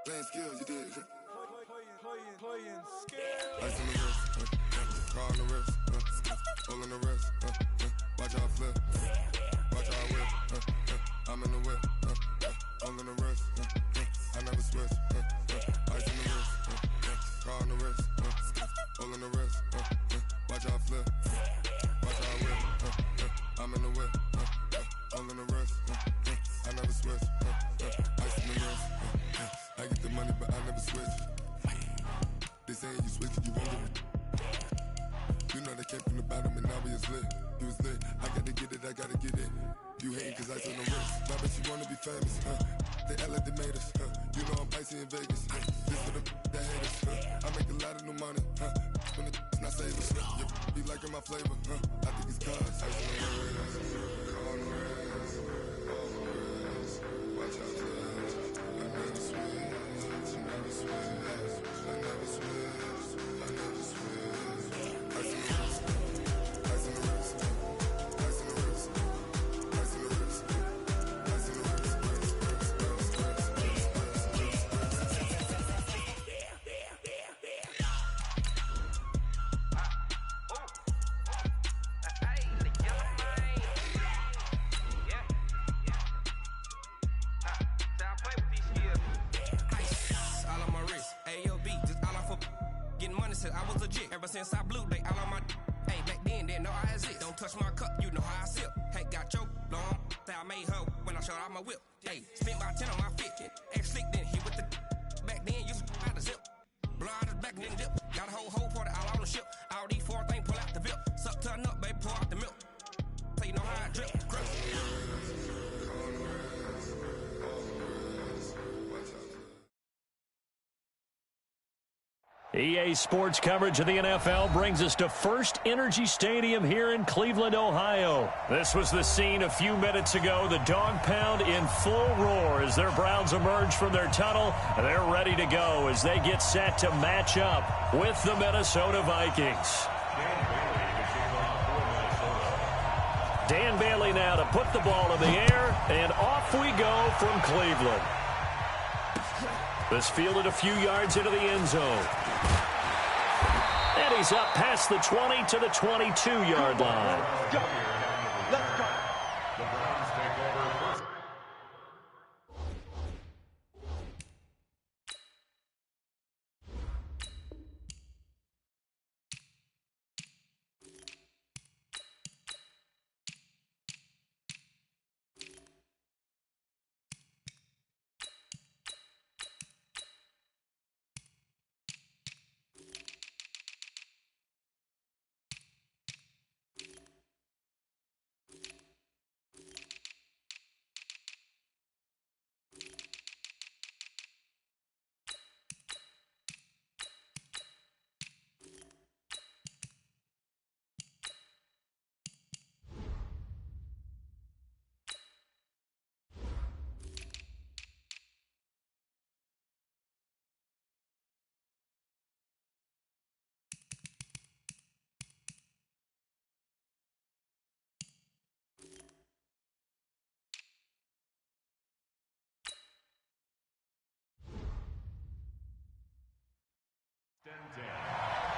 Playing skills, you did. Playing skills. Ice in the wrist, car on the wrist, hole in the wrist, watch how I flip, watch how I whip, I'm in the whip, hole in the wrist, I never switch, ice in the wrist, car on the wrist, hole in the wrist, watch how I flip, watch how I whip, I'm in the whip, hole in the wrist, I never switch, ice in the wrist, I get the money but I never switch. They saying you switch it, you won't get it. You know they came from the bottom and now we is lit. You was lit, I gotta get it, I gotta get it. You hating cause ice on the wrist. Now bet you wanna be famous, They act like they made us, You know I'm icy in Vegas, This for the that hate us, I make a lot of new money, When it's not savers, You be liking my flavor, I think it's cause ice on the wrist, on the wrist, on the wrist. Watch out, I never switch, I never switch. I never switch, I never switch. Ice in the wrist, ice in the wrist, ice in the wrist, ice in the wrist, ice in the wrist, I was legit. Ever since I blew, they all on my hey, back then, didn't know I exist. Don't touch my cup, you know how I sip. Hey, got your long, that I made her when I showed out my whip. Hey, spent about 10 on my fit. Ex-slick, then hit with the back then, used to out the zip. Blow out his back, then dip. Got a whole party all on the ship. All these four things, pull out the VIP. Suck, turn up, baby, pour out the milk. So you know how I drip. Crush. EA Sports coverage of the NFL brings us to First Energy Stadium here in Cleveland, Ohio. This was the scene a few minutes ago. The dog pound in full roar as their Browns emerge from their tunnel. They're ready to go as they get set to match up with the Minnesota Vikings. Dan Bailey now to put the ball in the air, and off we go from Cleveland. This fielded a few yards into the end zone. And he's up past the 20 to the 22-yard line. Let's go. The Browns take over first.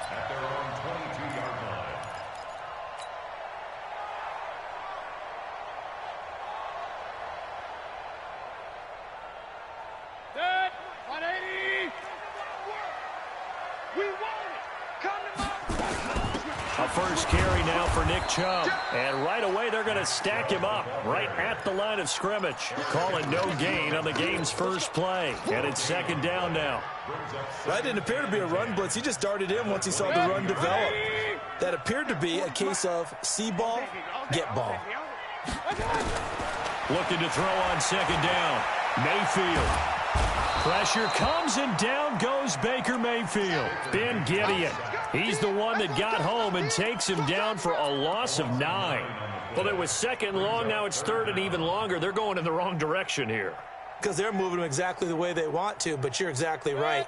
At their own 22-yard line. Dead, 180. We want it. Come to my. A first carry now for Nick Chubb. And right away, they're going to stack him up right at the line of scrimmage. Calling no gain on the game's first play. And it's second down now. That didn't appear to be a run blitz. He just darted in once he saw the run develop. That appeared to be a case of see ball, get ball. Looking to throw on second down. Mayfield. Pressure comes and down goes Baker Mayfield. Ben Gideon. He's the one that got home and takes him down for a loss of 9. Well, it was second and long. Now it's third and even longer. They're going in the wrong direction here. Because they're moving them exactly the way they want to, but you're exactly right.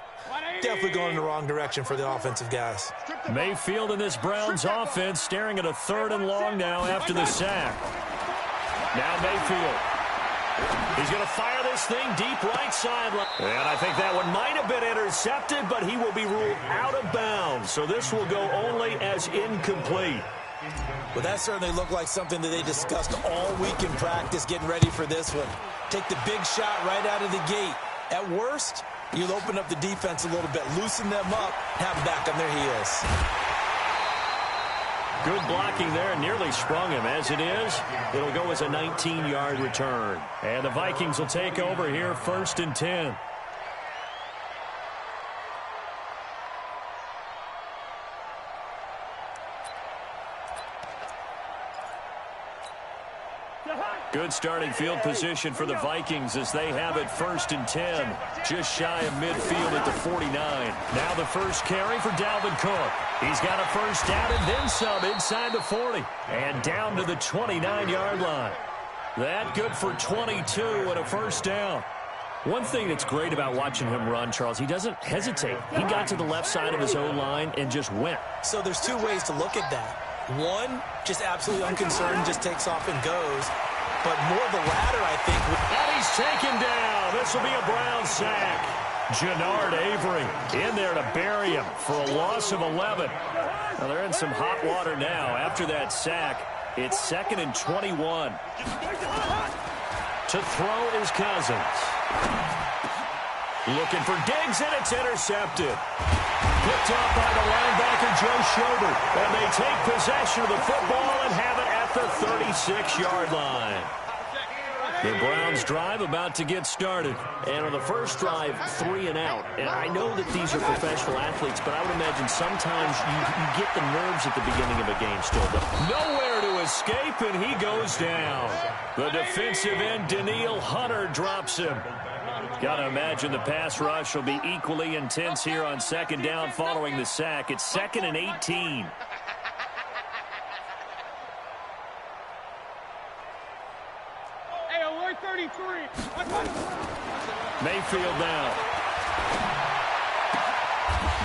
Definitely going in the wrong direction for the offensive guys. Mayfield and this Browns offense staring at a third and long now after the sack. Now Mayfield. He's going to fire this thing deep right sideline. And I think that one might have been intercepted, but he will be ruled out of bounds. So this will go only as incomplete. Well, that certainly looked like something that they discussed all week in practice, getting ready for this one. Take the big shot right out of the gate. At worst, you'll open up the defense a little bit, loosen them up, have them back on their heels. Good blocking there, nearly sprung him. As it is, it'll go as a 19-yard return. And the Vikings will take over here, 1st and 10. Good starting field position for the Vikings as they have it 1st and 10. Just shy of midfield at the 49. Now the first carry for Dalvin Cook. He's got a first down and then some inside the 40. And down to the 29-yard line. That good for 22 and a first down. One thing that's great about watching him run, Charles, he doesn't hesitate. He got to the left side of his O-line and just went. So there's two ways to look at that. One, just absolutely unconcerned, just takes off and goes. But more the latter, I think. And he's taken down. This will be a Brown sack. Jannard Avery in there to bury him for a loss of 11. Now they're in some hot water now. After that sack, it's 2nd and 21. To throw is Cousins. Looking for Diggs, and it's intercepted. Picked off by the linebacker, Joe Schobert. And they take possession of the football and have it at the 36-yard line. The Browns drive about to get started. And on the first drive, 3 and out. And I know that these are professional athletes, but I would imagine sometimes you get the nerves at the beginning of a game still. Nowhere to escape, and he goes down. The defensive end, Danielle Hunter, drops him. Got to imagine the pass rush will be equally intense here on 2nd down following the sack. It's 2nd and 18. Hey, alert 33. Mayfield now.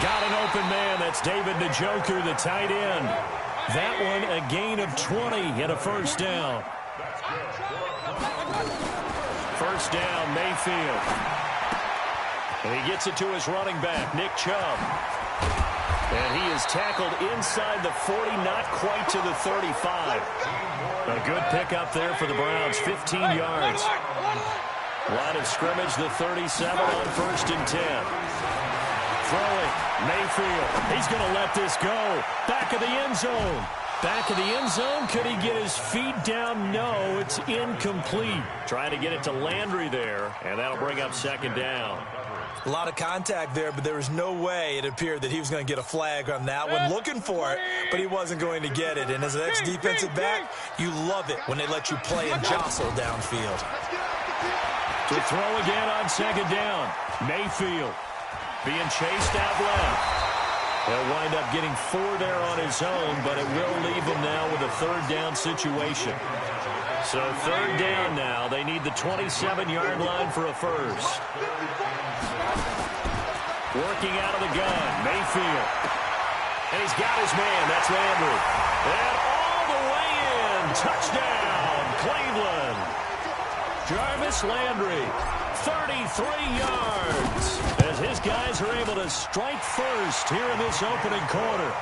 Got an open man. That's David Njoku, the tight end. That one a gain of 20 and a first down. First down, Mayfield. And he gets it to his running back, Nick Chubb. And he is tackled inside the 40, not quite to the 35. A good pickup there for the Browns, 15 yards. Line of scrimmage, the 37 on 1st and 10. Throwing, Mayfield. He's going to let this go. Back of the end zone. Back of the end zone. Could he get his feet down? No, it's incomplete. Trying to get it to Landry there, and that'll bring up 2nd down. A lot of contact there, but there was no way it appeared that he was going to get a flag on that one. Looking for it, but he wasn't going to get it. And as an ex-defensive back, you love it when they let you play and jostle downfield. To throw again on 2nd down. Mayfield being chased out left. He'll wind up getting 4 there on his own, but it will leave him now with a 3rd down situation. So 3rd down now. They need the 27-yard line for a first. Working out of the gun, Mayfield. And he's got his man. That's Landry. And all the way in. Touchdown, Cleveland. Jarvis Landry, 33 yards. As his guys are able to strike first here in this opening quarter.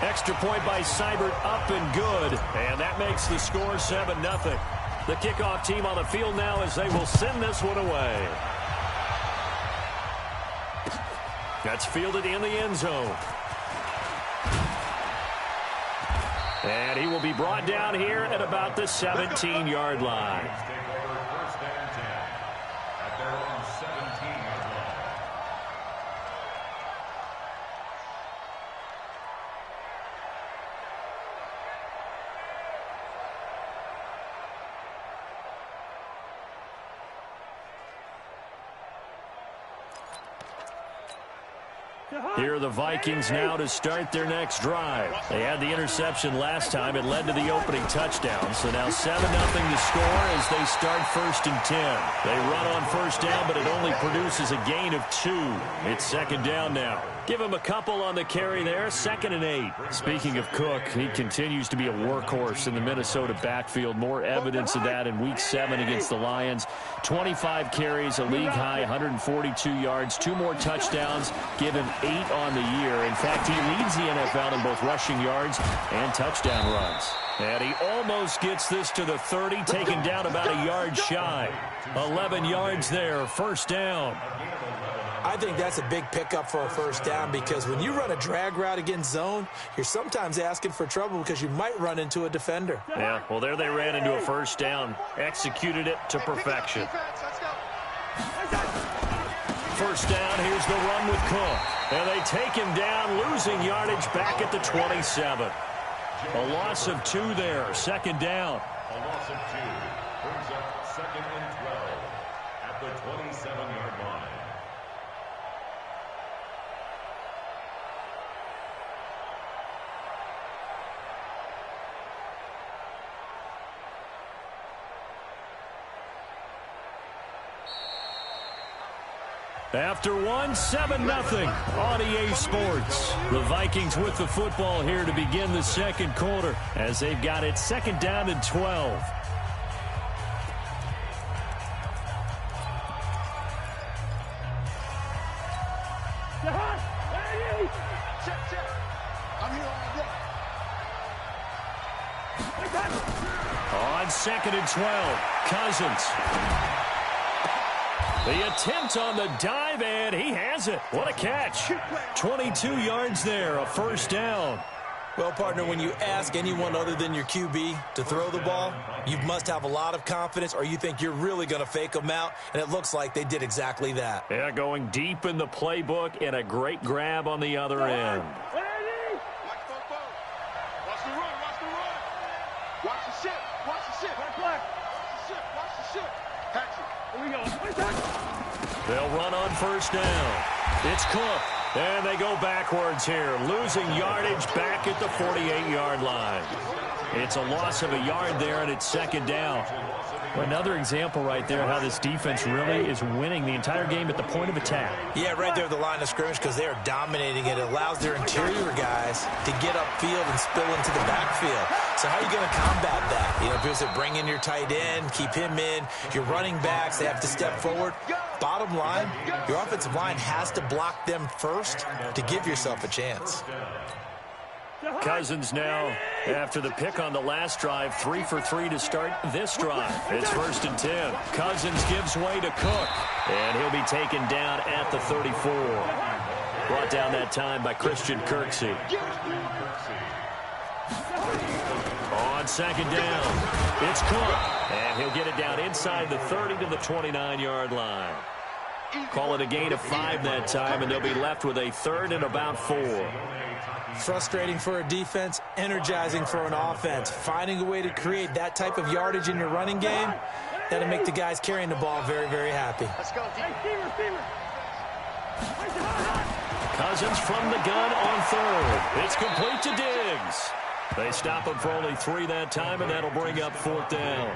Extra point by Seibert, up and good. And that makes the score 7-0. The kickoff team on the field now as they will send this one away. That's fielded in the end zone. And he will be brought down here at about the 17-yard line. Here are the Vikings now to start their next drive. They had the interception last time. It led to the opening touchdown. So now 7-0 to score as they start 1st and 10. They run on 1st down, but it only produces a gain of 2. It's 2nd down now. Give him a couple on the carry there, 2nd and 8. Speaking of Cook, he continues to be a workhorse in the Minnesota backfield. More evidence of that in Week 7 against the Lions. 25 carries, a league-high 142 yards, 2 more touchdowns, give him 8 on the year. In fact, he leads the NFL in both rushing yards and touchdown runs. And he almost gets this to the 30, taken down about a yard shy. 11 yards there, first down. I think that's a big pickup for a first down because when you run a drag route against zone, you're sometimes asking for trouble because you might run into a defender. Yeah, well, there they ran into a first down. Executed it to perfection. First down, here's the run with Cook. And they take him down, losing yardage back at the 27. A loss of 2 there, 2nd down. A loss of 2 brings up 2nd and 12 at the 27-yard line. After 1, 7-0 on EA Sports. The Vikings with the football here to begin the second quarter as they've got it 2nd down and 12. On 2nd and 12, Cousins. The attempt on the dive, and he has it. What a catch. 22 yards there, a first down. Well, partner, when you ask anyone other than your QB to throw the ball, you must have a lot of confidence or you think you're really going to fake them out, and it looks like they did exactly that. Yeah, going deep in the playbook and a great grab on the other end. Watch the run, watch the run. Watch the ship, watch the ship. Watch the ship, watch the ship. Catch it. Here we go. They'll run on first down. It's Cook. And they go backwards here, losing yardage back at the 48-yard line. It's a loss of a yard there, and it's 2nd down. Another example right there how this defense really is winning the entire game at the point of attack. Yeah, right there at the line of scrimmage because they are dominating it. It allows their interior guys to get upfield and spill into the backfield. So how are you going to combat that? You know, because they bring in your tight end, keep him in. Your running backs, they have to step forward. Bottom line, your offensive line has to block them first to give yourself a chance. Cousins now, after the pick on the last drive, 3 for 3 to start this drive. It's 1st and 10. Cousins gives way to Cook, and he'll be taken down at the 34. Brought down that time by Christian Kirksey. On 2nd down, it's Cook, and he'll get it down inside the 30 to the 29-yard line. Call it a gain of 5 that time, and they'll be left with a 3rd and about 4. Frustrating for a defense, energizing for an offense. Finding a way to create that type of yardage in your running game, that'll make the guys carrying the ball very, very happy. Let's go, Cousins from the gun on 3rd. It's complete to Diggs. They stop him for only 3 that time, and that'll bring up 4th down.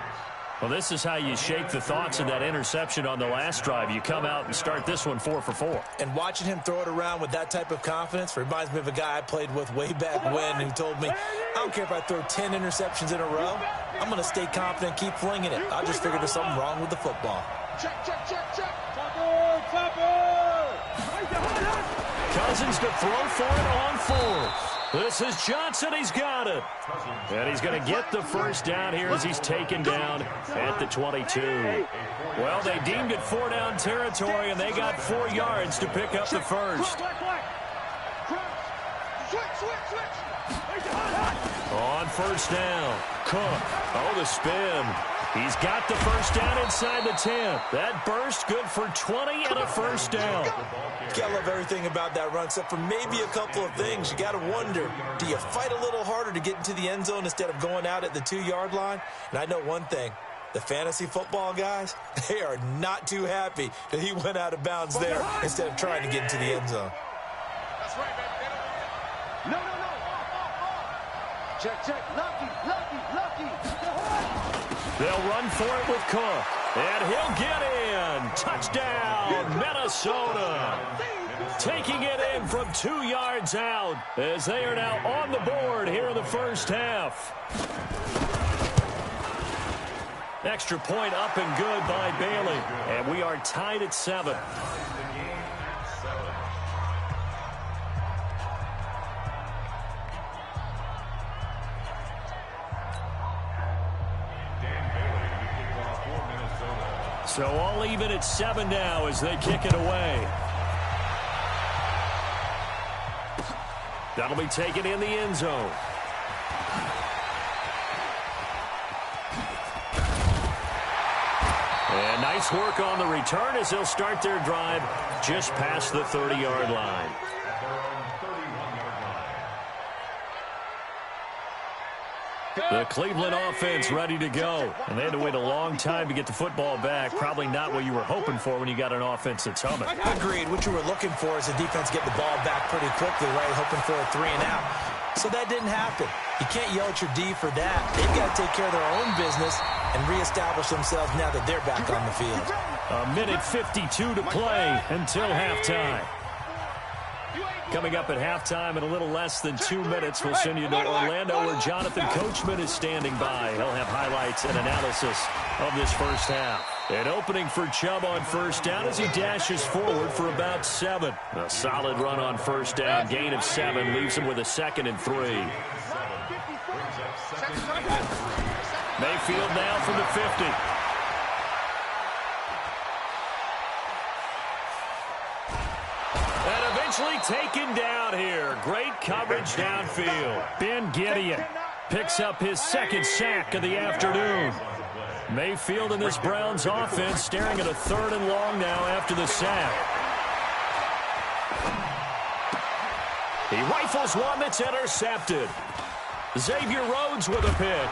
Well, this is how you shake the thoughts of that interception on the last drive. You come out and start this one 4 for 4. And watching him throw it around with that type of confidence reminds me of a guy I played with way back when who told me, I don't care if I throw 10 interceptions in a row. I'm going to stay confident, keep flinging it. I just figured there's something wrong with the football. Check. Top Cousins to throw for it on 4th. This is Johnson. He's got it. And he's going to get the first down here as he's taken down at the 22. Well, they deemed it 4-down territory, and they got 4 yards to pick up the first. On first down, Cook. Oh, the spin. He's got the first down inside the 10. That burst good for 20 and a first down. You gotta love everything about that run, except for maybe a couple of things. You gotta wonder, do you fight a little harder to get into the end zone instead of going out at the 2-yard line? And I know one thing, the fantasy football guys, they are not too happy that he went out of bounds there instead of trying to get into the end zone. That's right, baby. No. Check. Lucky. They'll run for it with Cook. And he'll get in. Touchdown, Minnesota. Taking it in from 2 yards out as they are now on the board here in the first half. Extra point up and good by Bailey. And we are tied at 7. So all even at 7 now as they kick it away. That'll be taken in the end zone. And nice work on the return as they'll start their drive just past the 30-yard line. The Cleveland offense ready to go. And they had to wait a long time to get the football back. Probably not what you were hoping for when you got an offense that's humming. Agreed. What you were looking for is the defense get the ball back pretty quickly, right? Hoping for a 3-and-out. So that didn't happen. You can't yell at your D for that. They've got to take care of their own business and reestablish themselves now that they're back on the field. A minute 52 to play until halftime. Coming up at halftime in a little less than 2 minutes, we'll send you to Orlando where Jonathan Coachman is standing by. He'll have highlights and analysis of this first half. An opening for Chubb on first down as he dashes forward for about 7. A solid run on first down. Gain of 7 leaves him with a 2nd and 3. Mayfield now from the 50. Taken down here. Great coverage downfield. Ben Gideon picks up his 2nd sack of the afternoon. Mayfield and this Browns offense staring at a 3rd and long now after the sack. He rifles one that's intercepted. Xavier Rhodes with a pick.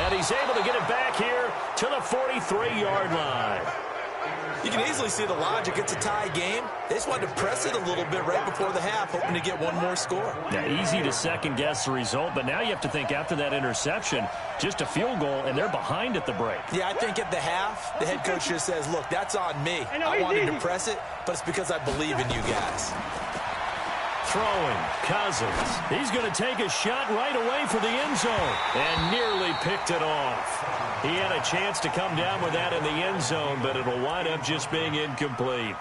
And he's able to get it back here to the 43-yard line. You can easily see the logic. It's a tie game. They just wanted to press it a little bit right before the half, hoping to get one more score. Yeah, easy to second-guess the result, but now you have to think after that interception, just a field goal, and they're behind at the break. Yeah, I think at the half, the head coach just says, look, that's on me. I wanted to press it, but it's because I believe in you guys. Throwing, Cousins. He's going to take a shot right away for the end zone, and nearly picked it off. He had a chance to come down with that in the end zone, but it'll wind up just being incomplete.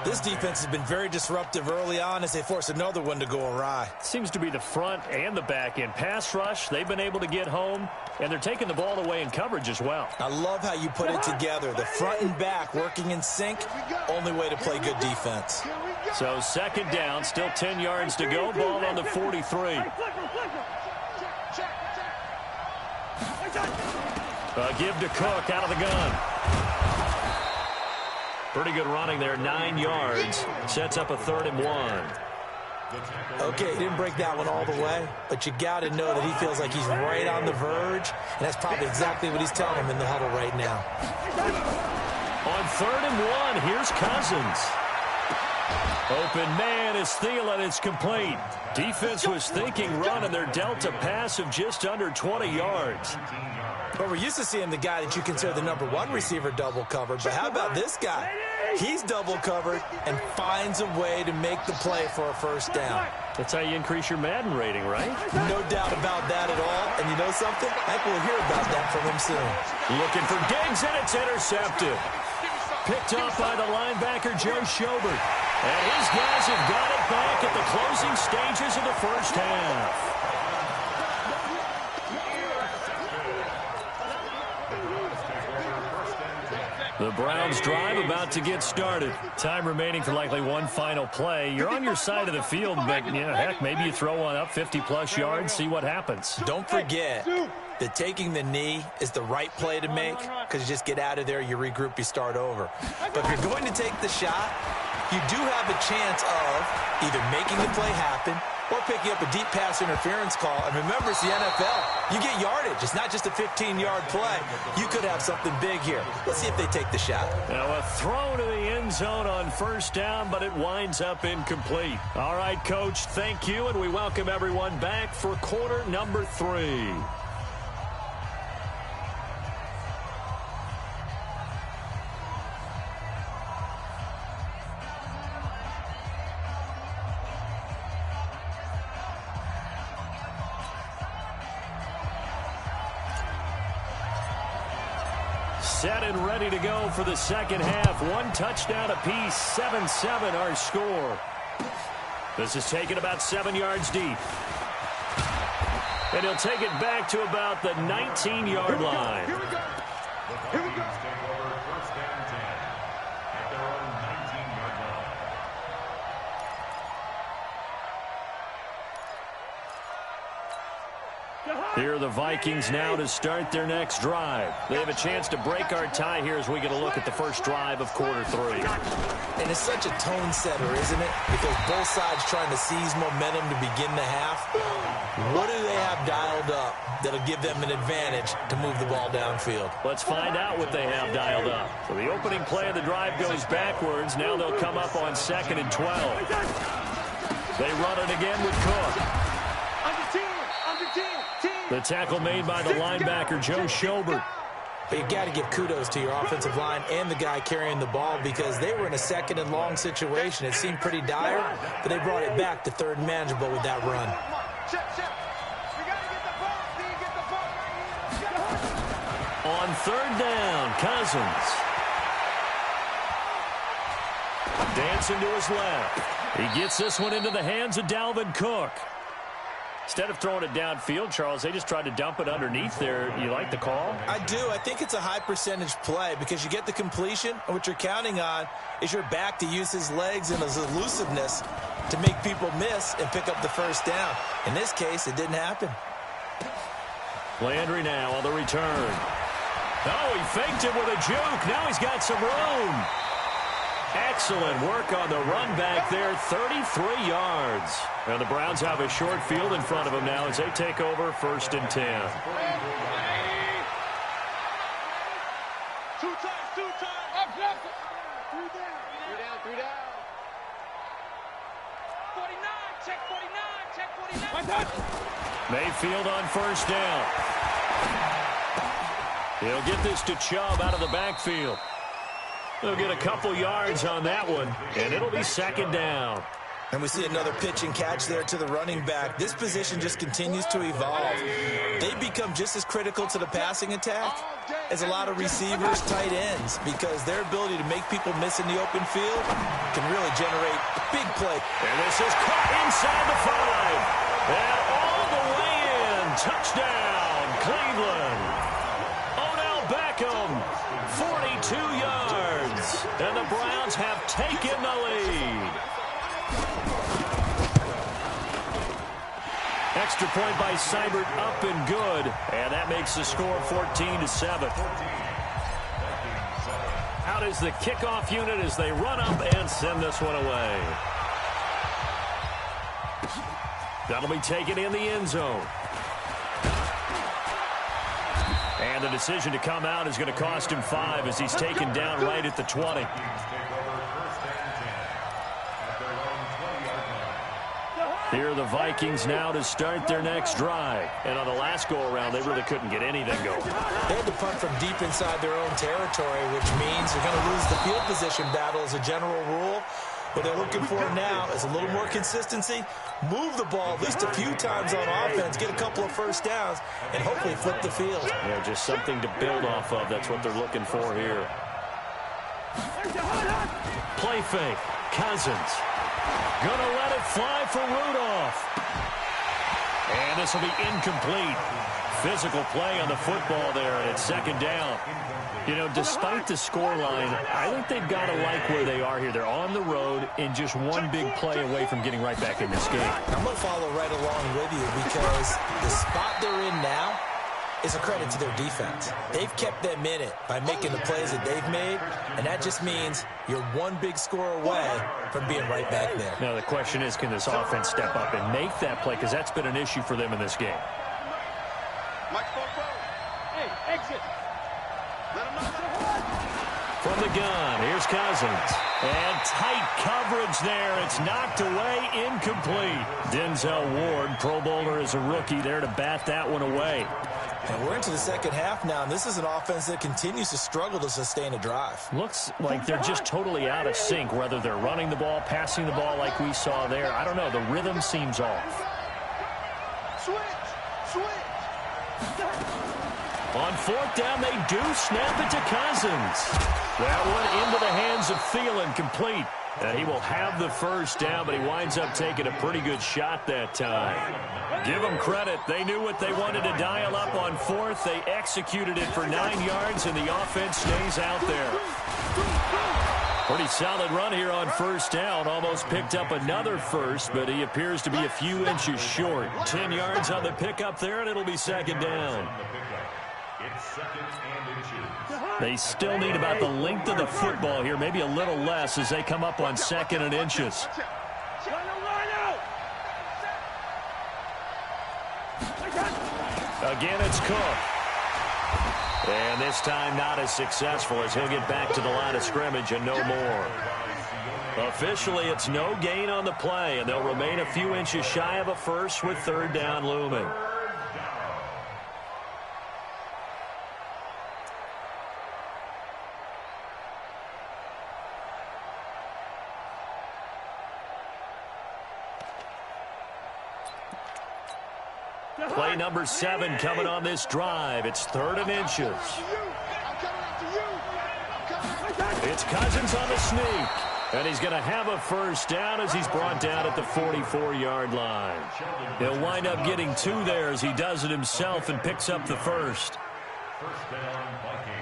This defense has been very disruptive early on as they force another one to go awry. Seems to be the front and the back end. Pass rush, they've been able to get home, and they're taking the ball away in coverage as well. I love how you put it together. The front and back working in sync, only way to play good defense. So 2nd down, still 10 yards to go. Ball on the 43. A give to Cook out of the gun. Pretty good running there, 9 yards. Sets up a 3rd and 1. Okay, he didn't break that one all the way, but you got to know that he feels like he's right on the verge, and that's probably exactly what he's telling him in the huddle right now. On 3rd and 1, here's Cousins. Open man is Thielen. It's complete. Defense was thinking run, and they're dealt a pass of just under 20 yards. But we're used to seeing the guy that you consider the #1 receiver double covered. But how about this guy? He's double covered and finds a way to make the play for a first down. That's how you increase your Madden rating, right? No doubt about that at all. And you know something? I think we'll hear about that from him soon. Looking for Diggs, and it's intercepted. Picked off by the linebacker, Joe Schobert. And his guys have got it back at the closing stages of the first half. The Browns drive about to get started. Time remaining for likely one final play. You're on your side of the field, but, heck, maybe you throw one up 50-plus yards, see what happens. Don't forget that taking the knee is the right play to make because you just get out of there, you regroup, you start over. But if you're going to take the shot, you do have a chance of either making the play happen or picking up a deep pass interference call. And remember, it's the NFL. You get yardage. It's not just a 15-yard play. You could have something big here. Let's see if they take the shot. Now a throw to the end zone on first down, but it winds up incomplete. All right, Coach, thank you, and we welcome everyone back for quarter number 3. Set and ready to go for the second half. One touchdown apiece, 7-7 our score. This is taken about 7 yards deep. And he'll take it back to about the 19-yard line. Here we go. Here we go. Take over first and 10 at their own 19-yard line. Here are the Vikings now to start their next drive. They have a chance to break our tie here as we get a look at the first drive of quarter 3. And it's such a tone setter, isn't it? Because both sides trying to seize momentum to begin the half. What do they have dialed up that'll give them an advantage to move the ball downfield? Let's find out what they have dialed up. So the opening play of the drive goes backwards. Now they'll come up on 2nd and 12. They run it again with Cook. The tackle made by the linebacker, Joe Schobert. But you got to give kudos to your offensive line and the guy carrying the ball because they were in a 2nd and long situation. It seemed pretty dire, but they brought it back to 3rd and manageable with that run. On 3rd down, Cousins. Dancing to his left. He gets this one into the hands of Dalvin Cook. Instead of throwing it downfield, Charles, they just tried to dump it underneath there. You like the call? I do. I think it's a high-percentage play because you get the completion, and what you're counting on is your back to use his legs and his elusiveness to make people miss and pick up the first down. In this case, it didn't happen. Landry now on the return. Oh, he faked it with a juke. Now he's got some room. Excellent work on the run back there, 33 yards. And the Browns have a short field in front of them now as they take over 1st and 10. Two times. Up left. 3 down. 49, check 49. Mayfield on 1st down. He'll get this to Chubb out of the backfield. They'll get a couple yards on that one, and it'll be 2nd down. And we see another pitch and catch there to the running back. This position just continues to evolve. They become just as critical to the passing attack as a lot of receivers, tight ends, because their ability to make people miss in the open field can really generate big play. And this is caught inside the 5. And all the way in. Touchdown, Cleveland. Odell Beckham, 42 yards. And the Browns have taken the lead. Extra point by Seibert, up and good. And that makes the score 14-7. Out is the kickoff unit as they run up and send this one away. That'll be taken in the end zone. And the decision to come out is going to cost him 5 as he's taken down right at the 20. Here are the Vikings now to start their next drive. And on the last go-around, they really couldn't get anything going. They had to punt from deep inside their own territory, which means they're going to lose the field position battle as a general rule. What they're looking for now is a little more consistency, move the ball at least a few times on offense, get a couple of first downs, and hopefully flip the field. Yeah, just something to build off of. That's what they're looking for here. Play fake. Cousins. Gonna let it fly for Rudolph. And this will be incomplete. Physical play on the football there, and it's 2nd down. You know, despite the scoreline, I think they've got to like where they are here. They're on the road and just one big play away from getting right back in this game. I'm going to follow right along with you because the spot they're in now is a credit to their defense. They've kept them in it by making the plays that they've made, and that just means you're one big score away from being right back there. Now, the question is, can this offense step up and make that play? Because that's been an issue for them in this game. Hey, exit. Let him know. From the gun, here's Cousins. And tight coverage there. It's knocked away, incomplete. Denzel Ward, Pro Bowler as a rookie, there to bat that one away. And we're into the second half now, and this is an offense that continues to struggle to sustain a drive. Looks like they're just totally out of sync, whether they're running the ball, passing the ball like we saw there. I don't know. The rhythm seems off. Switch. On fourth down, they do snap it to Cousins. That one into the hands of Thielen, complete. And he will have the first down, but he winds up taking a pretty good shot that time. Give them credit. They knew what they wanted to dial up on fourth. They executed it for 9 yards, and the offense stays out there. Pretty solid run here on first down. Almost picked up another first, but he appears to be a few inches short. 10 yards on the pickup there, and it'll be second down. They still need about the length of the football here, maybe a little less as they come up on 2nd and inches. Again, it's Cook. And this time not as successful as he'll get back to the line of scrimmage and no more. Officially, it's no gain on the play, and they'll remain a few inches shy of a first with third down looming. Play number 7 coming on this drive. It's 3rd and inches. It's Cousins on the sneak. And he's going to have a first down as he's brought down at the 44-yard line. He'll wind up getting 2 there as he does it himself and picks up the first. First down, Vikings.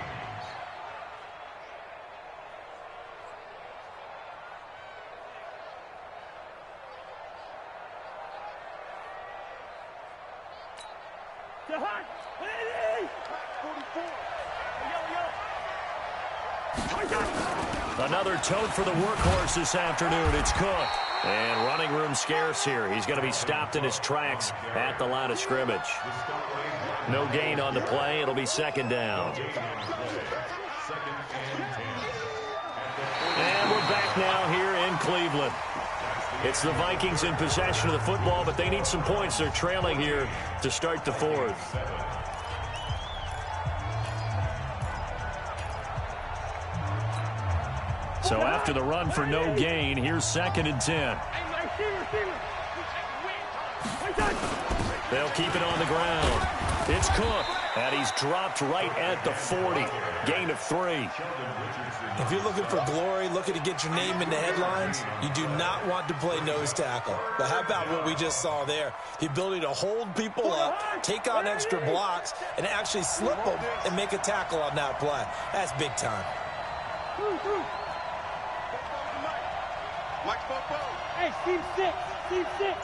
Another tote for the workhorse this afternoon. It's Cook. And running room scarce here. He's going to be stopped in his tracks at the line of scrimmage. No gain on the play. It'll be second down. And we're back now here in Cleveland. It's the Vikings in possession of the football, but they need some points. They're trailing here to start the fourth. So after the run for no gain, here's 2nd and 10. They'll keep it on the ground. It's Cook, and he's dropped right at the 40. Gain of 3. If you're looking for glory, looking to get your name in the headlines, you do not want to play nose tackle. But how about what we just saw there? The ability to hold people up, take on extra blocks, and actually slip them and make a tackle on that play. That's big time. Hey, Steve 6. Steve 6.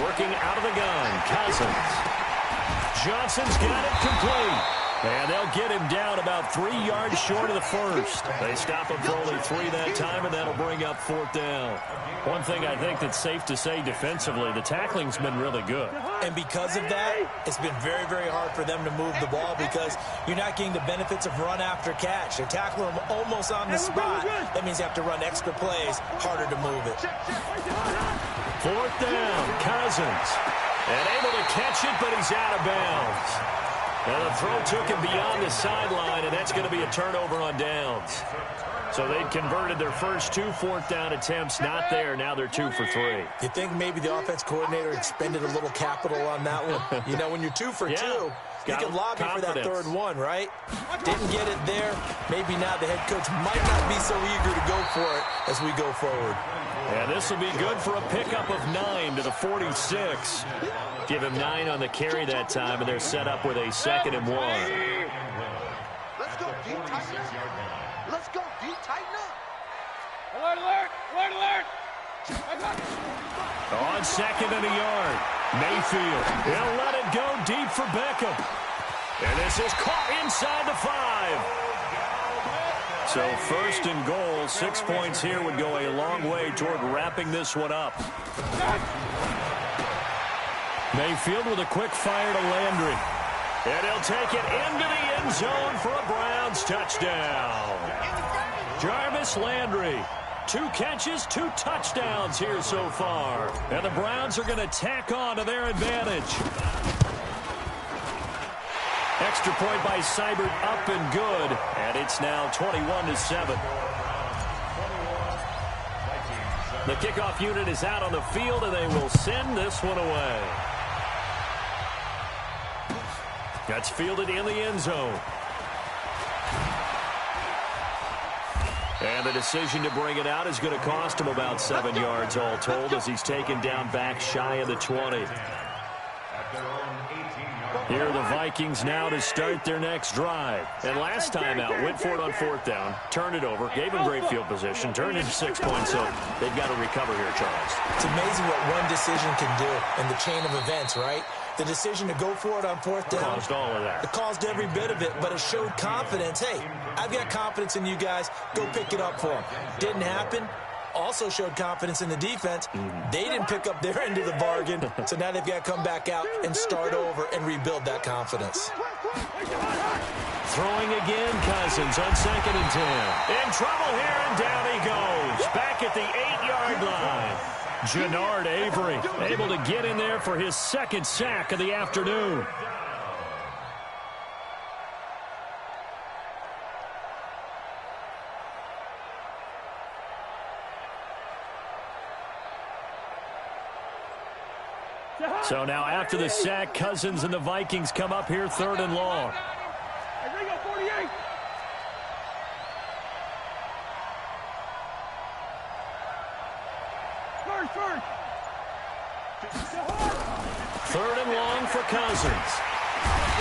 Working out of the gun, Cousins. Johnson's got it complete. And they'll get him down about 3 yards short of the first. They stop him for only 3 that time, and that'll bring up 4th down. One thing I think that's safe to say defensively, the tackling's been really good. And because of that, it's been very, very hard for them to move the ball because you're not getting the benefits of run after catch. They're tackling them almost on the spot. That means you have to run extra plays, harder to move it. 4th down, Cousins. And able to catch it, but he's out of bounds. And the throw took him beyond the sideline, and that's going to be a turnover on downs. So they'd converted their first 2 4th down attempts. Not there. Now they're 2 for 3. You think maybe the offense coordinator expended a little capital on that one? You know, when you're 2 for 2, you can lobby for that 3rd one, right? Didn't get it there. Maybe now the head coach might not be so eager to go for it as we go forward. And this will be good for a pickup of 9 to the 46. Give him 9 on the carry that time, and they're set up with a 2nd and 1. Let's go, D. Tighten up. Let's go, D. Tighten up. Alert, alert, alert, alert. On 2nd and a yard, Mayfield. He'll let it go deep for Beckham. And this is caught inside the 5. So 1st and goal, 6 points here would go a long way toward wrapping this one up. Mayfield with a quick fire to Landry. And he'll take it into the end zone for a Browns touchdown. Jarvis Landry, 2 catches, 2 touchdowns here so far. And the Browns are going to tack on to their advantage. Extra point by Seibert, up and good. And it's now 21-7. The kickoff unit is out on the field, and they will send this one away. That's fielded in the end zone. And the decision to bring it out is going to cost him about 7 yards all told as he's taken down back shy of the 20. Here are the Vikings now to start their next drive. And last time out, went for it on 4th down, turned it over, gave them great field position, turned into 6 points, so they've got to recover here, Charles. It's amazing what one decision can do in the chain of events, right? The decision to go for it on 4th down. Caused all of that. It caused every bit of it, but it showed confidence. Hey, I've got confidence in you guys. Go pick it up for them. Didn't happen. Also showed confidence in the defense. They didn't pick up their end of the bargain, so now they've got to come back out and start over and rebuild that confidence. Throwing again, Cousins on 2nd and 10. In trouble here, and down he goes. Back at the 8-yard line. Jannard Avery able to get in there for his 2nd sack of the afternoon. So now after the sack, Cousins and the Vikings come up here 3rd and long. Third and long for Cousins.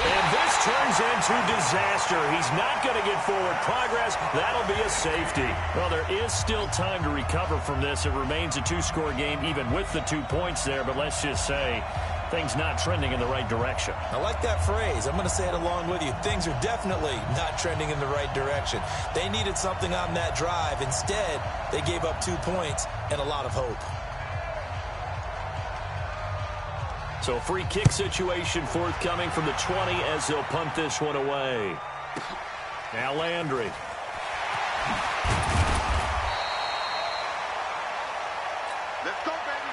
And this turns into disaster. He's not going to get forward progress. That'll be a safety. Well, there is still time to recover from this. It remains a 2-score game even with the 2 points there. But let's just say things not trending in the right direction. I like that phrase. I'm going to say it along with you. Things are definitely not trending in the right direction. They needed something on that drive. Instead, they gave up 2 points and a lot of hope. So free kick situation forthcoming from the 20 as they'll punt this one away. Now Landry. Let's go, baby.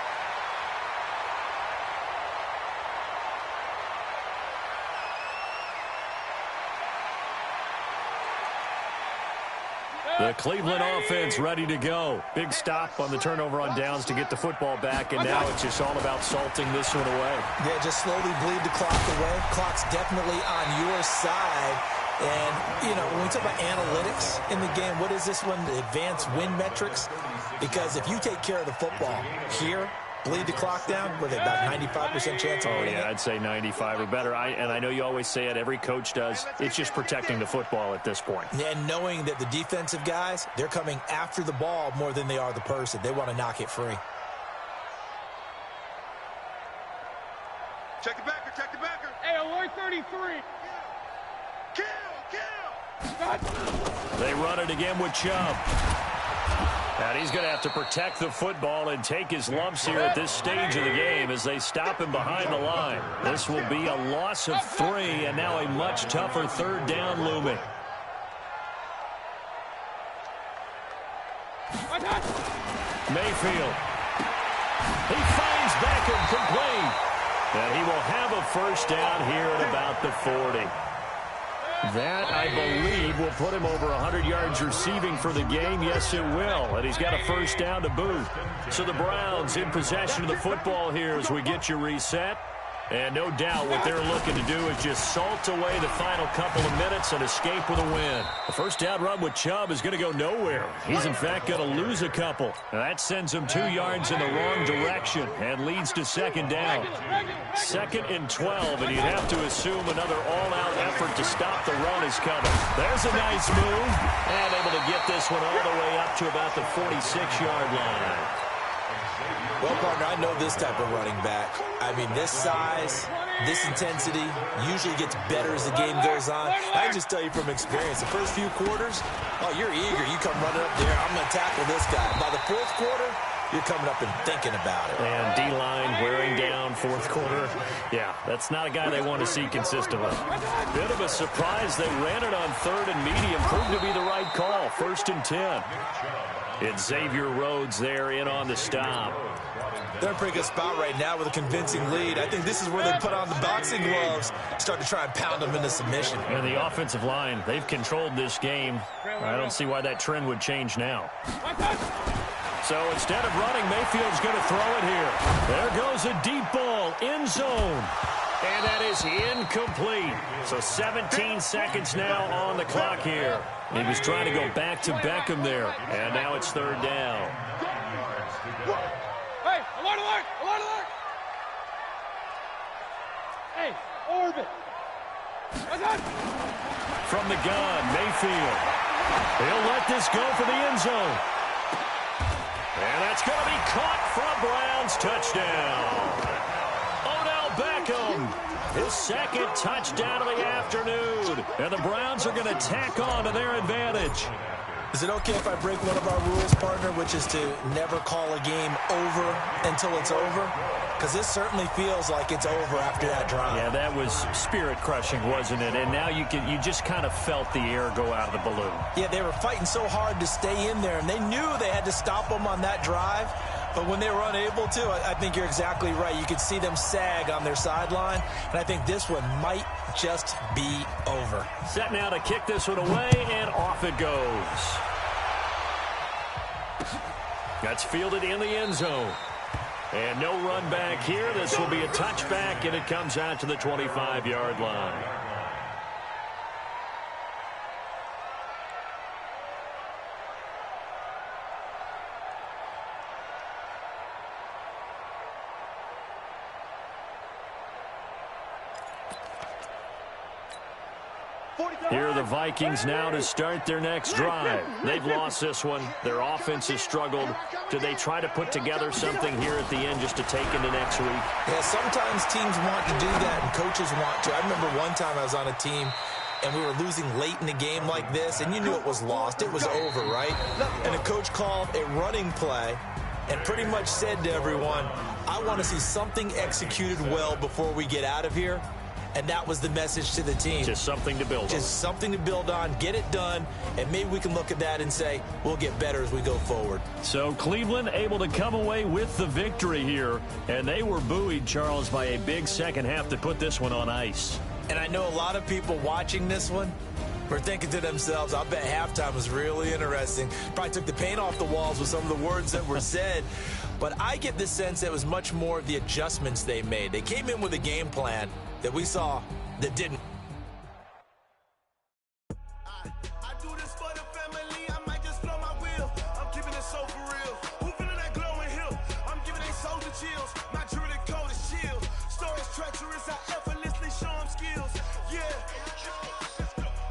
The Cleveland offense ready to go. Big stop on the turnover on downs to get the football back, and now it's just all about salting this one away. Yeah, just slowly bleed the clock away. Clock's definitely on your side. And, you know, when we talk about analytics in the game, what is this one? The advanced win metrics? Because if you take care of the football here, bleed the clock down, with about 95% chance of winning it. I'd say 95 or better. And I know you always say it, every coach does. It's just protecting the football at this point. And knowing that the defensive guys, they're coming after the ball more than they are the person. They want to knock it free. Check the backer, check the backer. Hey, alert 33. Kill, kill. They run it again with Chubb. And he's going to have to protect the football and take his lumps here at this stage of the game as they stop him behind the line. This will be a loss of 3, and now a much tougher 3rd down looming. Mayfield. He finds Beckham complete. And he will have a 1st down here at about the 40. That, I believe, will put him over 100 yards receiving for the game. Yes, it will. And he's got a 1st down to boot. So the Browns in possession of the football here as we get you reset. And no doubt what they're looking to do is just salt away the final couple of minutes and escape with a win. The 1st down run with Chubb is going to go nowhere. He's, in fact, going to lose a couple. And that sends him 2 yards in the wrong direction and leads to 2nd down. 2nd and 12, and you'd have to assume another all-out effort to stop the run is coming. There's a nice move, and able to get this one all the way up to about the 46-yard line. Well, partner, I know this type of running back. I mean, this size, this intensity usually gets better as the game goes on. I can just tell you from experience, the first few quarters, oh, you're eager. You come running up there, I'm going to tackle this guy. By the 4th quarter, you're coming up and thinking about it. And D-line wearing down 4th quarter. Yeah, that's not a guy they want to see consistently. Bit of a surprise. They ran it on 3rd and medium. Proved to be the right call. 1st and 10. It's Xavier Rhodes there in on the stop. They're in a pretty good spot right now with a convincing lead. I think this is where they put on the boxing gloves, start to try and pound them into submission. And the offensive line, they've controlled this game. I don't see why that trend would change now. So instead of running, Mayfield's going to throw it here. There goes a deep ball, end zone. And that is incomplete. So 17 seconds now on the clock here. He was trying to go back to Beckham there. And now it's third down. Hey, alert, alert, alert, alert. Hey, orbit. From the gun, Mayfield. He'll let this go for the end zone. And that's going to be caught for a Browns touchdown. Odell Beckham, his second touchdown of the afternoon. And the Browns are going to tack on to their advantage. Is it okay if I break one of our rules, partner, which is to never call a game over until it's over? Because this certainly feels like it's over after that drive. Yeah, that was spirit-crushing, wasn't it? And now you just kind of felt the air go out of the balloon. Yeah, they were fighting so hard to stay in there, and they knew they had to stop them on that drive. But when they were unable to, I think you're exactly right. You could see them sag on their sideline, and I think this one might just be over. Set now to kick this one away, and off it goes. That's fielded in the end zone. And no run back here. This will be a touchback, and it comes out to the 25-yard line. Here are the Vikings now to start their next drive. They've lost this one. Their offense has struggled. Do they try to put together something here at the end just to take into next week? Yeah, sometimes teams want to do that and coaches want to. I remember one time I was on a team and we were losing late in a game like this, and you knew it was lost. It was over, right? And a coach called a running play and pretty much said to everyone, I want to see something executed well before we get out of here. And that was the message to the team. Just something to build on. Just something to build on, get it done, and maybe we can look at that and say, we'll get better as we go forward. So Cleveland able to come away with the victory here, and they were buoyed, Charles, by a big second half to put this one on ice. And I know a lot of people watching this one were thinking to themselves, I bet halftime was really interesting. Probably took the paint off the walls with some of the words that were said. But I get the sense that it was much more of the adjustments they made. They came in with a game plan that we saw that didn't